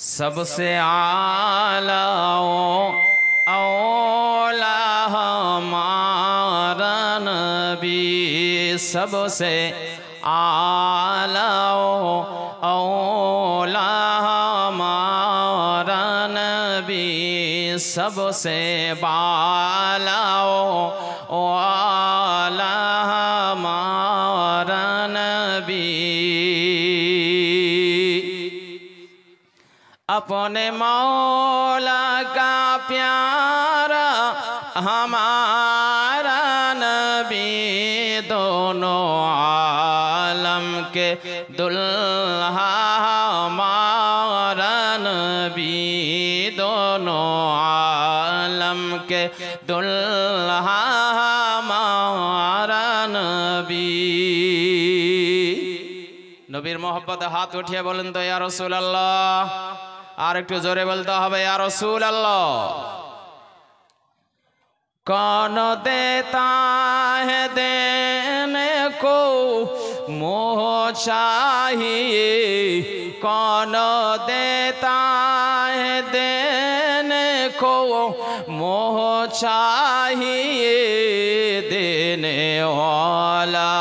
सबसे आला औला हमारा नबी, सबसे आला औला हमारा नबी, सबसे बाला औला हमारा नबी। अपने मौला का प्यारा हमारा नबी, दोनों आलम के दुल्हा हमारा नबी, दोनों आलम के दुल्हा हमारा नबी। नबीर मोहब्बत हाथ उठिए बोलें तो या रसूल अल्लाह, और एक जोरे बोलते हैं या रसूल अल्लाह। कौन देता है देने को मोह चाहिए, कौन देता है देने को मोह चाहिए, देने वाला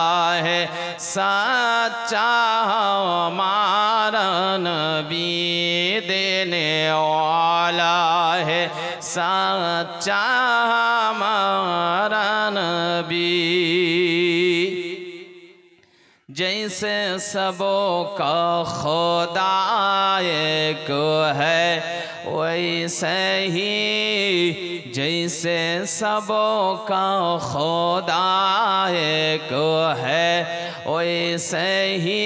है सच्चा हमारा नबी, देने वाला है सच्चा हमारा नबी। जैसे सबों का खुदा एक है वैसे ही, जैसे सबों का खुदा एक है वैसे ही,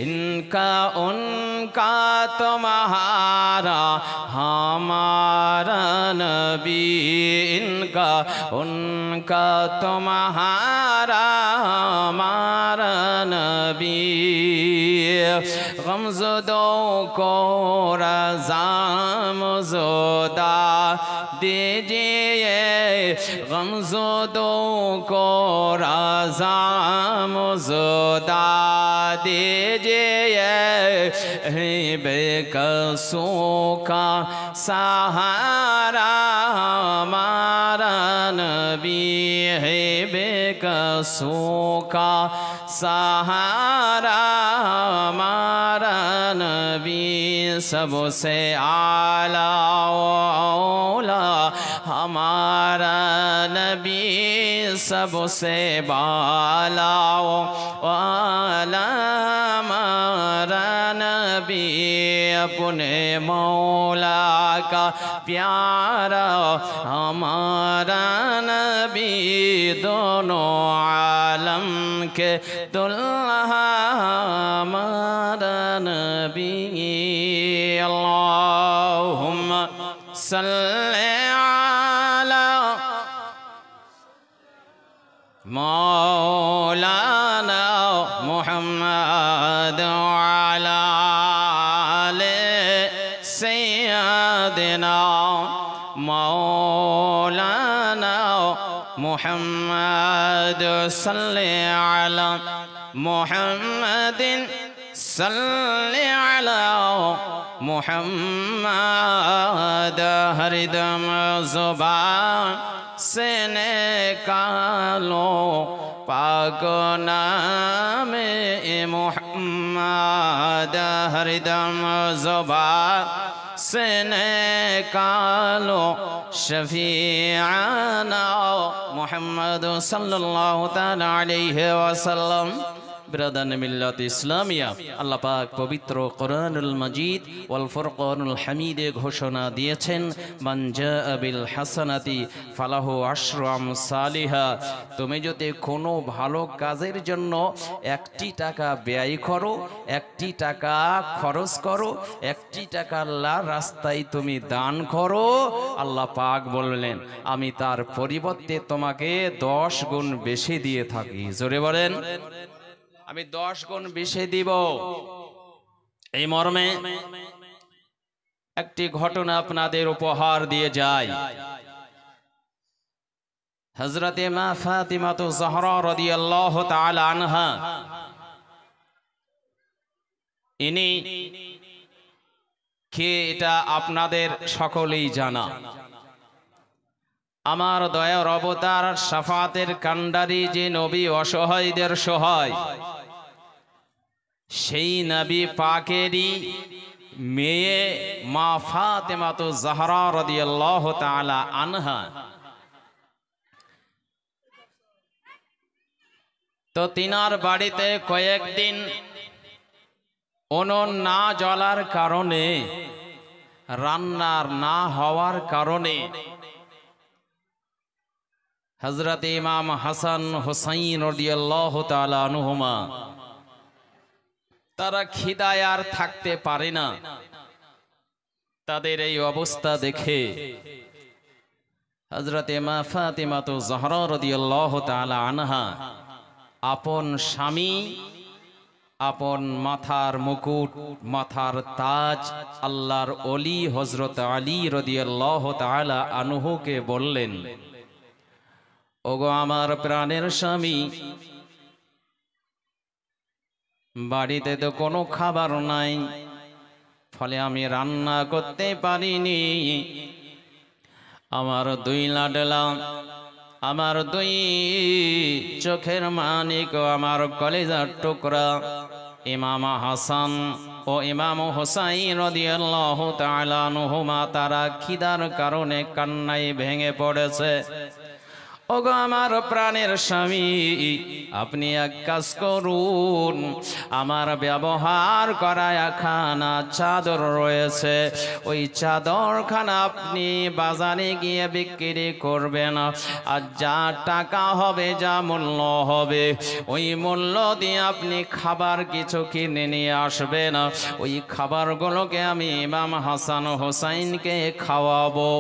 इनका उनका तुम्हारा हमारा नबी, इनका उनका तुम्हारा हमारा नबी। गमज़दों को रज़ा मज़दा दीजिए, गमज़दों को रज़ा मज़दा दीजिए, बेकसों का सहारा हमारा नबी है, बेकसों का सहारा हमारा नबी, सबसे आला औला हमारा नबी, सबसे बाला वाला हमारा नबी। अपने मौला का प्यारा हमारा नबी, दोनों आलम के दुल्हा हमारा नबी। अल्लाहुम्मा सल्ले अला मौलाना मुहम्मद अला आले सय्यदना मौलाना मुहम्मद सल्ले अला मुहम्मदिन सल्ले अला मुहम्मद। हरदम ज़ुबान से निकालो पाक नाम मुहम्मद, हरदम ज़ुबान से निकालो शफीआना मुहम्मद सल्लल्लाहु तआला अलैहि वसल्लम। बिरादरान मिल्लत इस्लामिया, अल्लाह पाक पवित्र कुरानुल मजीद वल फुरकानुल हमीदे घोषणा दिएছেন, মান জাআ বিল হাসানাতি ফালাহু আশরু আমসালিহা। তুমি যদি কোনো ভালো কাজের জন্য একটি টাকা ব্যয় করো, একটি টাকা খরচ করো, একটি টাকা আল্লাহর রাস্তায় তুমি দান করো, আল্লাহ পাক বললেন আমি তার পরিবর্তে তোমাকে 10 গুণ বেশি দিয়ে থাকি। জোরে বলেন, আমি 10 গুণ বেশি দিব। এই মর্মে একটি ঘটনা আপনাদের উপহার দিয়ে যাই। হযরতে মা ফাতিমা ज़हरा রাদিয়াল্লাহু তাআলা আনহা, ইনি কে এটা আপনাদের সকলেই জানা। আমার দয়ার অবতার শাফাতের কান্ডারি যে নবী অসহায়দের সহায়, সেই নবী পাকেরই মেয়ে মা ফাতেমাতু জাহরা রাদিয়াল্লাহু তাআলা আনহা। তো তিনার বাড়িতে কয়েকদিন উনুন না জ্বলার কারণে, রান্নার না হওয়ার কারণে হযরত ইমাম হাসান হুসাইন রাদিয়াল্লাহু তাআলা আনহুমা তারা খিদায় আর থাকতে পারে না। তাদের এই অবস্থা দেখে হযরত মা ফাতিমাতু জাহরা রাদিয়াল্লাহু তাআলা আনহা আপন স্বামী, আপন মাথার মুকুট, মাথার তাজ, আল্লাহর ওলি হযরত আলী রাদিয়াল্লাহু তাআলা আনহুকে বললেন, ওগো আমার প্রাণের স্বামী, বাড়িতে তো কোনো খাবার নাই, ফলে আমি রান্না করতে পারিনি। আমার দুই লাডলা, আমার দুই চোখের মানিক, আমার কলিজার টুকরা ইমাম হাসান ও ইমাম হুসাইন রাদিয়াল্লাহু তাআলা আনহুমা তারা খিদার কারণে কান্নায় ভেঙে পড়েছে। ওগো আমার প্রাণের স্বামী, আপনি এক কাজ করুন, আমার ব্যবহার করা একখানা চাদর রয়েছে, ওই চাদরখানা আপনি বাজারে গিয়ে বিক্রি করবেন, আর যা টাকা হবে, যা মূল্য হবে, ওই মূল্য দিয়ে আপনি খাবার কিছু কিনে নিয়ে আসবেন। ওই খাবারগুলোকে আমি ইমাম হাসান হুসাইনকে খাওয়াবো।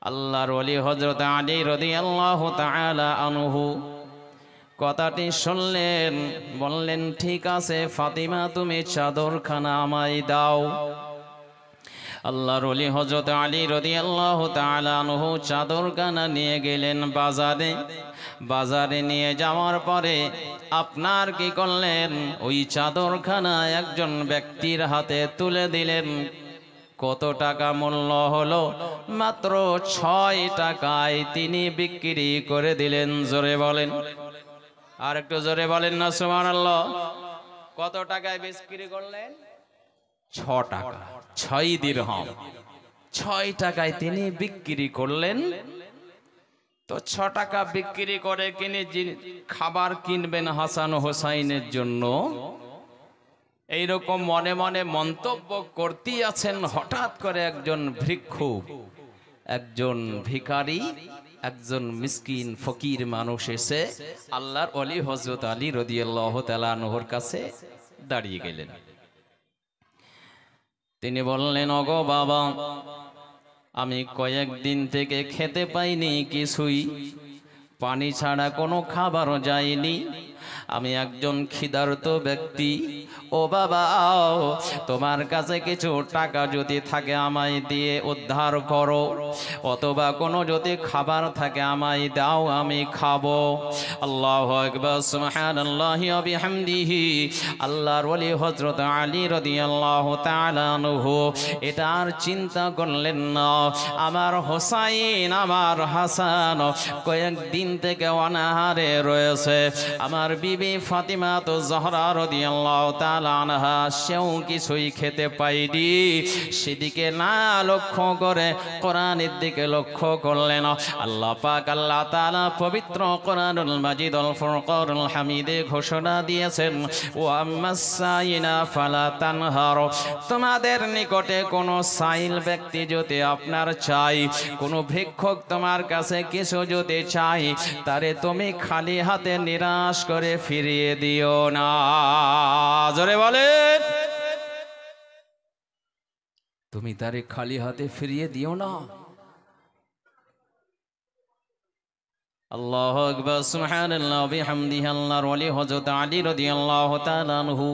আল্লাহর ওলি হযরত আলী রাদিয়াল্লাহু তাআলা আনহু কথাটি শুনলেন, বললেন, ঠিক আছে ফাতিমা, তুমি চাদরখানা আমায় দাও। আল্লাহর ওলি হযরত আলী রাদিয়াল্লাহু তাআলা আনহু চাদরখানা নিয়ে গেলেন বাজারে। বাজারে নিয়ে যাওয়ার পরে আপনার কি করলেন, ওই চাদরখানা একজন ব্যক্তির হাতে তুলে দিলেন। কত টাকা মূল্য হলো? মাত্র 6 টাকায় তিনি বিক্রি করে দিলেন। জোরে বলেন, আর একটু জোরে বলেন না সুবহানাল্লাহ। কত টাকায় বিক্রি করলেন? 6 টাকা, 6 দিরহাম। 6 টাকায় তিনি বিক্রি করলেন। তো 6 টাকা বিক্রি করে কিনে খাবার কিনবেন হাসান হোসাইনের জন্য, এইরকম মনে মনে মন্তব্য করতেই আছেন, হঠাৎ করে একজন ভিক্ষুক, একজন ভিখারি, একজন মিসকিন ফকির মানুষ এসে আল্লাহর ওলি হযরত আলী রাদিয়াল্লাহু তাআলা আনহুর কাছে দাঁড়িয়ে গেলেন। তিনি বললেন, ওগো বাবা, আমি কয়েকদিন থেকে খেতে পাইনি কিছুই, পানি ছাড়া কোনো খাবারও যায়নি, আমি একজন ক্ষুধার্ত ব্যক্তি। ও বাবা, তোমার কাছে কিছু টাকা যদি থাকে আমায় দিয়ে উদ্ধার করো, অথবা কোনো যদি খাবার থাকে আমায় দাও, আমি খাবো। আল্লাহু আকবার, সুবহানাল্লাহি ওয়া বিহামদিহি। আল্লাহর ওলি হযরত আলী রাদিয়াল্লাহু তাআলা আনহু এটা আর চিন্তা করলেন না। আমার হোসাইন, আমার হাসান কয়েকদিন থেকে অনাহারে রয়েছে, আমার বিবি ফাতিমা তো জাহরা রাদিয়াল্লাহু তাআলা আনহা সেও কিছুই খেতে পায়নি। সেদিকে না লক্ষ্য করে কোরআনের দিকে লক্ষ্য করলেন। আল্লাহ পাক আল্লাহ তাআলা পবিত্র কোরআনুল মাজিদ আল ফুরকানুল হামিদে ঘোষণা দিয়েছেন, ওয়া আম্মাস-সাইনা ফালা তানহার। তোমাদের নিকটে কোনো সাইল ব্যক্তি যদি আপনার চাই, কোনো ভিক্ষুক তোমার কাছে কিছু যদি চাই, তারে তুমি খালি হাতে নিরাশ করে ফিরিয়ে দিও না। জোরে বলেন, তুমি তারে খালি হাতে ফিরিয়ে দিও না। আল্লাহু আকবার, সুবহানাল্লাহি ওয়া বিহামদিহি। আল্লাহর ওলি হযরত আলী রাদিয়াল্লাহু তাআলা আনহু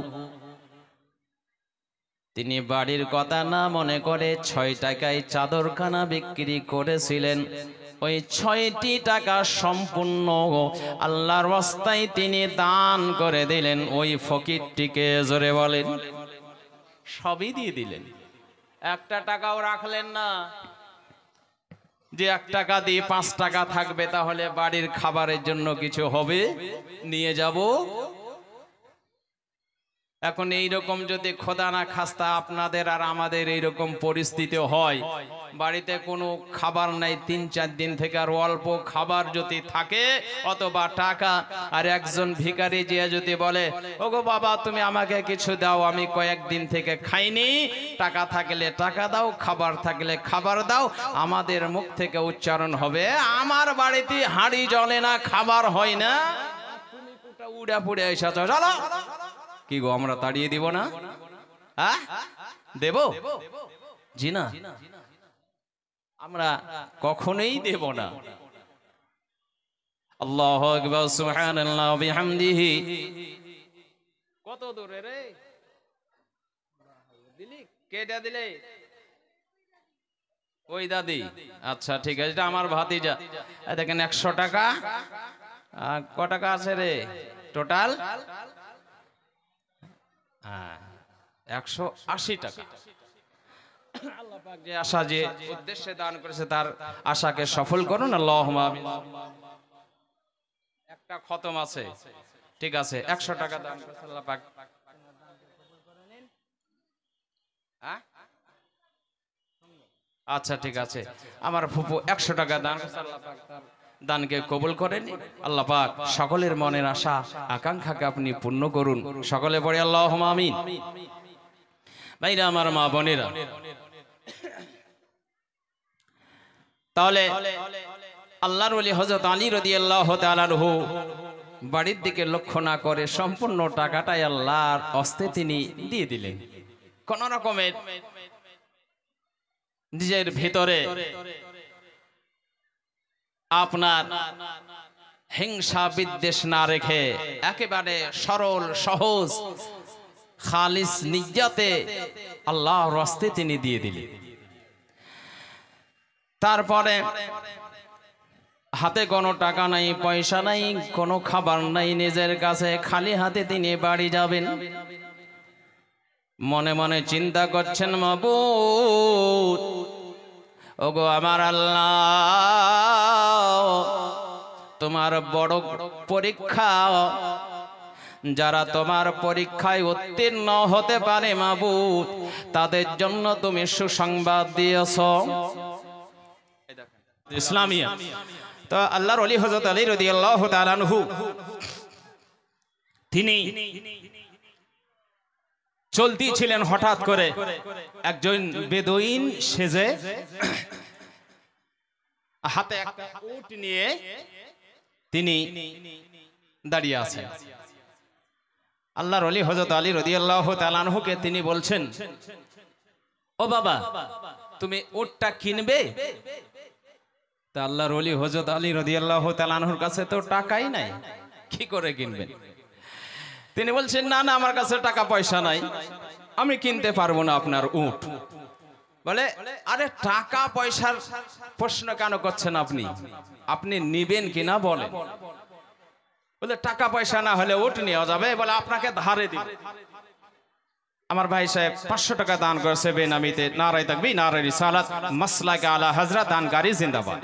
তিনি বাড়ির কথা না মনে করে 6 টাকায় চাদরখানা বিক্রি করেছিলেন। ওই 6টি টাকা সম্পূর্ণ আল্লাহর রাস্তায় তিনি দান করে দিলেন ওই ফকিরটিকে। জোরে বলেন, সবই দিয়ে দিলেন, একটা টাকাও রাখলেন না যে 1 টাকা দিয়ে 5 টাকা থাকবে তাহলে বাড়ির খাবারের জন্য কিছু হবে, নিয়ে যাব। এখন এইরকম যদি খোদা না খাস্তা আপনাদের আর আমাদের এইরকম পরিস্থিতি হয়, বাড়িতে কোনো খাবার নাই 3-4 দিন থেকে, আর অল্প খাবার যদি থাকে অথবা টাকা, আর একজন ভিখারি যে যদি বলে ওগো বাবা তুমি আমাকে কিছু দাও, আমি কয়েকদিন থেকে খাইনি, টাকা থাকলে টাকা দাও, খাবার থাকলে খাবার দাও, আমাদের মুখ থেকে উচ্চারণ হবে আমার বাড়িতে হাঁড়ি জ্বলে না, খাবার হয় না, তুমি কোটা উড়া পুড়ে এসেছো, চলো। কি গো আমরা তাড়িয়ে দিব না? হ্যাঁ দেব? জি না, আমরা কখনোই দেব না। আল্লাহু আকবার, সুবহানাল্লাহ ওয়া বিহামদিহি। কত দূরে রে দিলি, কেডা দিলে? ওই দাদি, আচ্ছা ঠিক আছে, এটা আমার ভাতিজা। দেখেন 100 টাকা, ক টাকা আছে রে টোটাল? 180 টাকা। আল্লাহ পাক যে আশা যে উদ্দেশ্যে দান করেছে তার আশাকে সফল করুন, আল্লাহুম্মা আমিন। একটা খতম আছে, ঠিক আছে, 100 টাকা দান করেছে আল্লাহ পাক। আচ্ছা ঠিক আছে, আমার ফুপু 100 টাকা দান করেছে, আল্লাহ পাক তার দানকে কবুল করেন। আল্লাহ পাক সকলের মনের আশা আকাঙ্ক্ষাকে আপনি পূর্ণ করুন, সকলে পড়ে আল্লাহুম্মা আমিন। ভাইরা আমার, মা বোনেরা, তাহলে আল্লাহর ওলি হযরত আলী রাদিয়াল্লাহু তাআলা আনহু বাড়ির দিকে লক্ষ্য না করে সম্পূর্ণ টাকাটাই আল্লাহর হস্তে তিনি দিয়ে দিলেন। কোন রকমের নিজের ভিতরে আপনার হিংসা বিদ্বেষ না রেখে একেবারে সরল সহজ খালিস নিয়তে আল্লাহর রাস্তায় তিনি দিয়ে দিলেন। তারপরে হাতে কোনো টাকা নাই, পয়সা নাই, কোনো খাবার নাই নিজের কাছে, খালি হাতে তিনি বাড়ি যাবেন। মনে মনে চিন্তা করছেন, মাবুদ ওগো আমার আল্লাহ, তোমার বড় পরীক্ষা, যারা তোমার পরীক্ষায় উত্তীর্ণ হতে পারে মাবুদ তাদের জন্য তুমি সুসংবাদ দিয়েছো। ইসলামিয়া তো আল্লাহর ওলি হযরত আলী রাদিয়াল্লাহু তাআলা আনহু তিনি চলতি ছিলেন, হঠাৎ করে একজন বেদুইন সেজে হাতে একটা উট নিয়ে তিনি দাঁড়িয়ে আছেন। আল্লাহর ওলি হযরত আলী রাদিয়াল্লাহু তাআলা আনহুকে তিনি বলছেন, ও বাবা তুমি উটটা কিনবে? তা আল্লাহর ওলি হযরত আলী রাদিয়াল্লাহু তাআলা আনহুর কাছে তো টাকাই নাই, কি করে কিনবেন? তিনি বলছেন, না না আমার কাছে টাকা পয়সা নাই, আমি কিনতে পারবো না আপনার উট। বলে, আরে টাকা পয়সার প্রশ্ন কেন করছেন আপনি, আপনি নিবেন কিনা বলেন। বলে, টাকা পয়সা না হলে উট নেওয়া যাবে, বলে আপনাকে ধারে দিব। আমার ভাই সাহেব 500 টাকা দান করেছে বেনামিতে, নারায়ে তাকবীর, নারায়ে রিসালাত, মাসলাকে আলা হযরত দানকারী জিন্দাবাদ।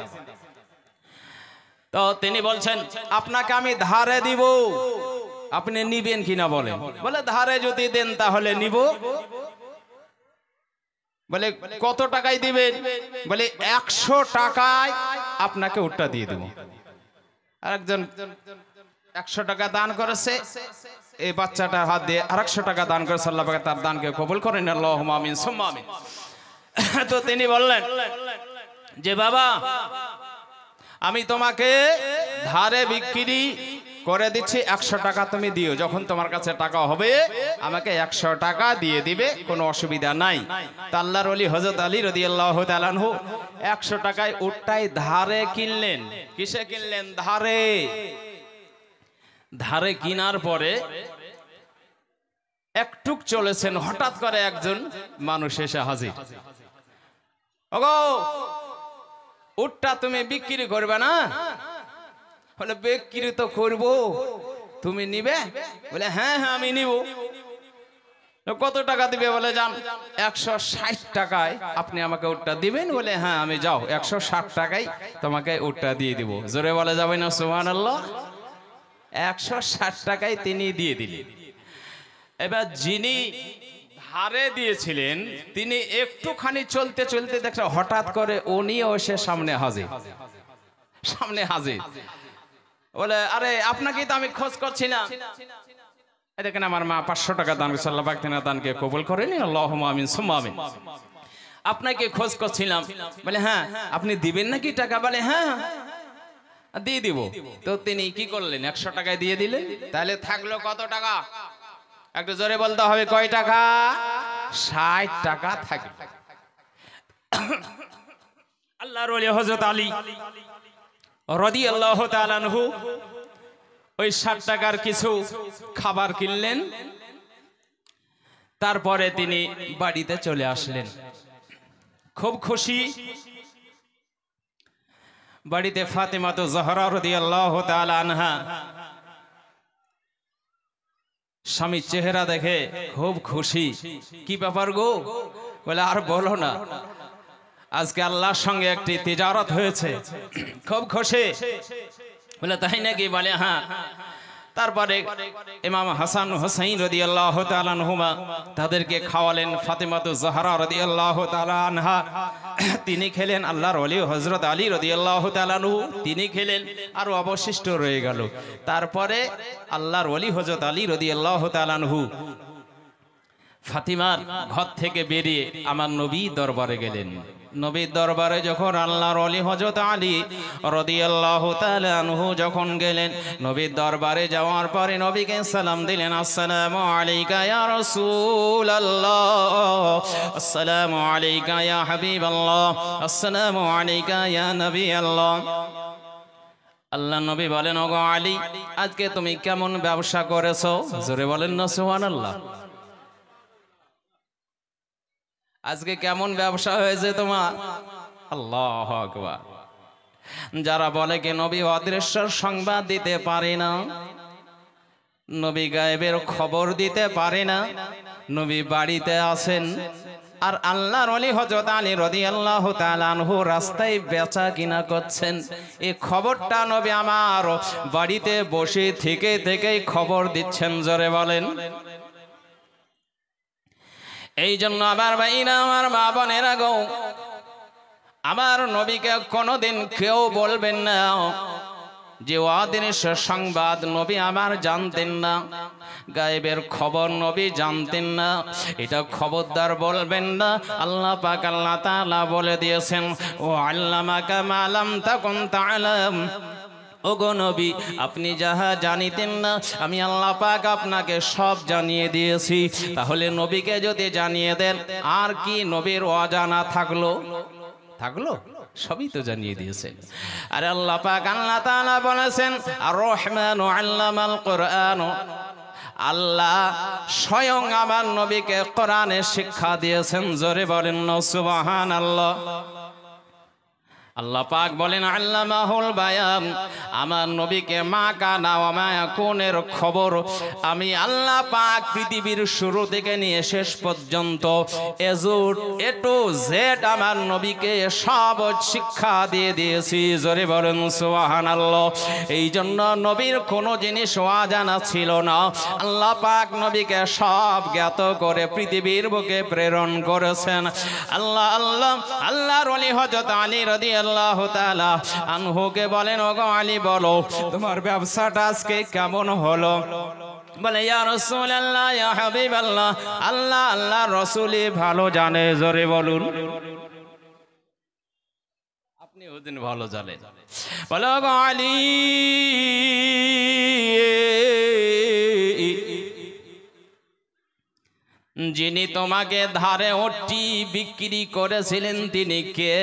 তো তিনি বলছেন, আপনাকে আমি ধারে দিব, আপনি নিবেন কিনা বলেন। বলে, ধারে যদি দেন তাহলে নিব। বলে, কত টাকায় দিবেন? বলে, 100 টাকায় আপনাকে উটটা দিয়ে দেব। আরেকজন 100 টাকা দান করেছে, এই বাচ্চাটা হাত দিয়ে আরেকশো টাকা দান করেছে, আল্লাহ পাক তার দানকে কবুল করেন, আল্লাহুম্মা আমিন সুম্মা আমিন। তো তিনি বললেন যে বাবা আমি তোমাকে ধারে বিক্রি করে দিচ্ছি, 100 টাকা তুমি দিও, যখন তোমার কাছে টাকা হবে আমাকে 100 টাকা দিয়ে দিবে, কোনো অসুবিধা নাই। তা আল্লাহর ওলি হযরত আলী রাদিয়াল্লাহু তাআলা আনহু 100 টাকায় উটটাই ধারে কিনলেন। কিসে কিনলেন? ধারে। ধারে কিনার পরে একটুক চলেছেন, হঠাৎ করে একজন মানুষ এসে হাজির। ওগো উটটা তুমি বিক্রি করবে না? বলে, বিক্রি তো করবো, তুমি নিবে? বলে, হ্যাঁ হ্যাঁ আমি নিব। কত টাকা দিবে? বলে যান 160 টাকায় আপনি আমাকে উটটা দিবেন। বলে হ্যাঁ আমি যাও 160 টাকায় তোমাকে উটটা দিয়ে দিব। জোরে বলে যাবে না সুবহানাল্লাহ? 160 টাকায় তিনি দিয়ে দিলেন। এবার যিনি ধারে দিয়েছিলেন তিনি একটুখানি চলতে চলতে দেখলেন হঠাৎ করে উনিও এসে সামনে হাজির। বলে আরে আপনাকে তো আমি খোঁজ করছি না। দেখেন আমার মা 500 টাকা দান করেছে, আল্লাহ পাক তিনার দানকে কবুল করেনি, আল্লাহুম্মা আমিন সুম্মা আমিন। আপনাকে খোঁজ করছিলাম। বলে হ্যাঁ আপনি দিবেন নাকি টাকা? বলে হ্যাঁ দিয়ে দিব। তো তিনি কি করলেন? 100 টাকায় দিয়ে দিলেন। তাহলে থাকলো কত টাকা? একটু জোরে বলতে হবে, কয় টাকা? 60 টাকা থাকলো। আল্লাহর ওলি হযরত আলী রাদিয়াল্লাহু তাআলা আনহু ওই 60 টাকার কিছু খাবার কিনলেন। তারপরে তিনি বাড়িতে চলে আসলেন, খুব খুশি। বাড়িতে ফাতেমা তো জহরা রাদিয়াল্লাহু তাআলা আনহা স্বামীর চেহারা দেখে খুব খুশি। কি ব্যাপার গো? বলে আর বলো না, আজকে আল্লাহর সঙ্গে একটি তিজারত হয়েছে, খুব খুশি। বলে তাই নাকি? বলে হ্যাঁ। তারপরে ইমাম হাসান হুসাইন রাদিয়াল্লাহু তাআলা আনহুমা তাদেরকে খাওয়ালেন। ফাতেমা তো জহরা রাদিয়াল্লাহু তাআলা আনহা তিনি খেলেন। আল্লাহর ওলি হযরত আলী রাদিয়াল্লাহু তাআলা আনহু তিনি খেলেন। আর অবশিষ্ট রয়ে গেল। তারপরে আল্লাহর ওলি হযরত আলী রাদিয়াল্লাহু তাআলা আনহু ফাতিমার ঘর থেকে বেরিয়ে আমার নবী দরবারে গেলেন। নবীর দরবারে যখন আল্লাহর ওলি হযরত আলী রাদিয়াল্লাহু তাআলা আনহু যখন গেলেন, নবীর দরবারে যাওয়ার পরে নবীকে সালাম দিলেন, আসসালামু আলাইকা ইয়া রাসূলুল্লাহ, আসসালামু আলাইকা ইয়া হাবিবাল্লাহ, আসসালামু আলাইকা ইয়া নবী আল্লাহ। আল্লাহ নবী বলেন, ওগো আলী, আজকে তুমি কেমন ব্যবসা করেছো? জোরে বলেন না সুবহানাল্লাহ। আজকে কেমন ব্যবসা হয়েছে তোমার? আল্লাহু আকবার। যারা বলে কি নবী অদৃশ্যের সংবাদ দিতে পারে না, নবী গায়েবের খবর দিতে পারে না, নবী বাড়িতে আছেন আর আল্লাহর ওলি হযরত আলী রাদিয়াল্লাহু তাআলা আনহু রাস্তায় বেচা কিনা করছেন, এই খবরটা নবী আমার বাড়িতে বসে থেকেই খবর দিচ্ছেন। জোরে বলেন। এই জন্য আবার ভাইরা, আমার মা বোনেরা গো, আমার নবীকে কোনোদিন কেউ বলবেন না যে অদৃশ্য সংবাদ নবী আমার জানতেন না, গায়েবের খবর নবী জানতেন না, এটা খবরদার বলবেন না। আল্লাহ পাক আল্লাহ তাআলা বলে দিয়েছেন, ও আল্লামাকা মা লাম তাকুন তা'লাম। ওগো নবী, আপনি যাহা জানিতেন না আমি আল্লাহ পাক আপনাকে সব জানিয়ে দিয়েছি। তাহলে নবীকে যদি জানিয়ে দেন আর কি নবীর অজানা থাকলো? সবই তো জানিয়ে দিয়েছেন। আর আল্লাহ পাক আল্লাহ তাআলা বলেছেন, আর রহমানু আল্লামাল কুরআন, আল্লাহ স্বয়ং আমার নবীকে কোরআনে শিক্ষা দিয়েছেন। জোরে বলেন না সুবহানাল্লাহ। আল্লাহ পাক বলেন, আল্লামাহুল বায়ান, আমার নবীকে মা কানা ওয়া মা ইয়াকুনের খবর আমি আল্লাহ পাক পৃথিবীর শুরু থেকে নিয়ে শেষ পর্যন্ত এ টু জেড আমার নবীকে সব শিক্ষা দিয়ে দিয়েছি। জোরে বলেন সুবহানাল্লাহ। এই জন্য নবীর কোনো জিনিস অজানা ছিল না। আল্লাহ পাক নবীকে সব জ্ঞাত করে পৃথিবীর বুকে প্রেরণ করেছেন। আল্লাহর ওলি হযরত আলী রাদিয়াল্লাহু তাআলা আনহুকে বলেন, ওগো আলী, বলো তোমার ব্যবসাটা আজকে কেমন হলো? বলে, ইয়া রাসূলুল্লাহ, ইয়া হাবিবাল্লাহ, আল্লাহর রাসূলই ভালো জানে। জোরে বলুন। আপনি ওদিন ভালো জানেন। বলো, ওগো আলী, যিনি তোমাকে ধারে ওটি বিক্রি করেছিলেন তিনি কে?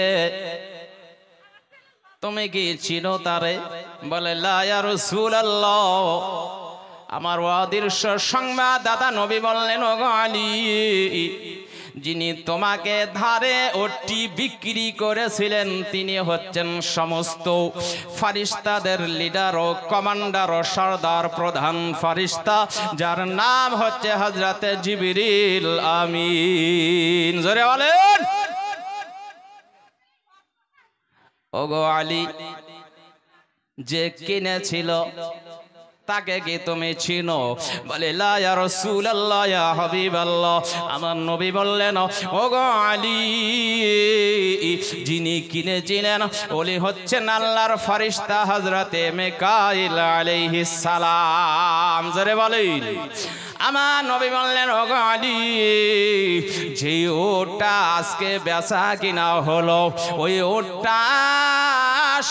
তুমি কি চিনো তারে? বলে, লা ইয়া রাসূলুল্লাহ, আমার অদৃশ্য সংবাদ দাদা নবী বললেন, ওগো আলী, যিনি তোমাকে ধারে ওটি বিক্রি করেছিলেন তিনি হচ্ছেন সমস্ত ফারিস্তাদের লিডার ও কমান্ডার ও সর্দার প্রধান ফারিস্তা, যার নাম হচ্ছে হযরতে জিবরিল আমিন। জোরে বলেন। ওগো আলী, যে কিনেছিল তাকে কি তুমি চিনো? বলে লা ইয়া রাসূলুল্লাহ ইয়া হাবিবাল্লাহ। আমার নবী বললেন, ওগো আলী, যিনি কিনেছিলেন উনি হচ্ছেন আল্লাহর ফেরেশতা হযরতে মিকাইল আলাইহিস সালাম। জোরে বলেন। আমার নবী বললেন, ওগো আলী, যে ওটা আজকে বেচা কিনা হলো ওই ওটা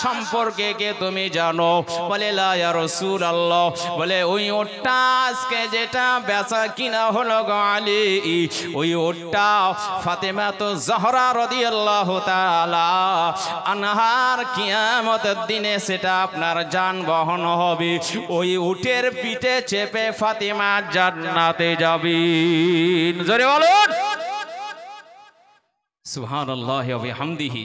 সম্পর্কে কে তুমি জানো? বলে লা ইয়া রাসূলুল্লাহ। বলে ওই ওটা আজকে যেটা বেচা কিনা হলো গো আলী, ওই ওটা ফাতেমা তো জহরা রাদিয়াল্লাহু তাআলা আনহার কিয়ামতের দিনে সেটা আপনার যানবাহন হবে। ওই উটের পিঠে চেপে ফাতেমা জান্নাতে যাবেন। জোরে বলুন সুবহানাল্লাহি ওয়া বিহামদিহি।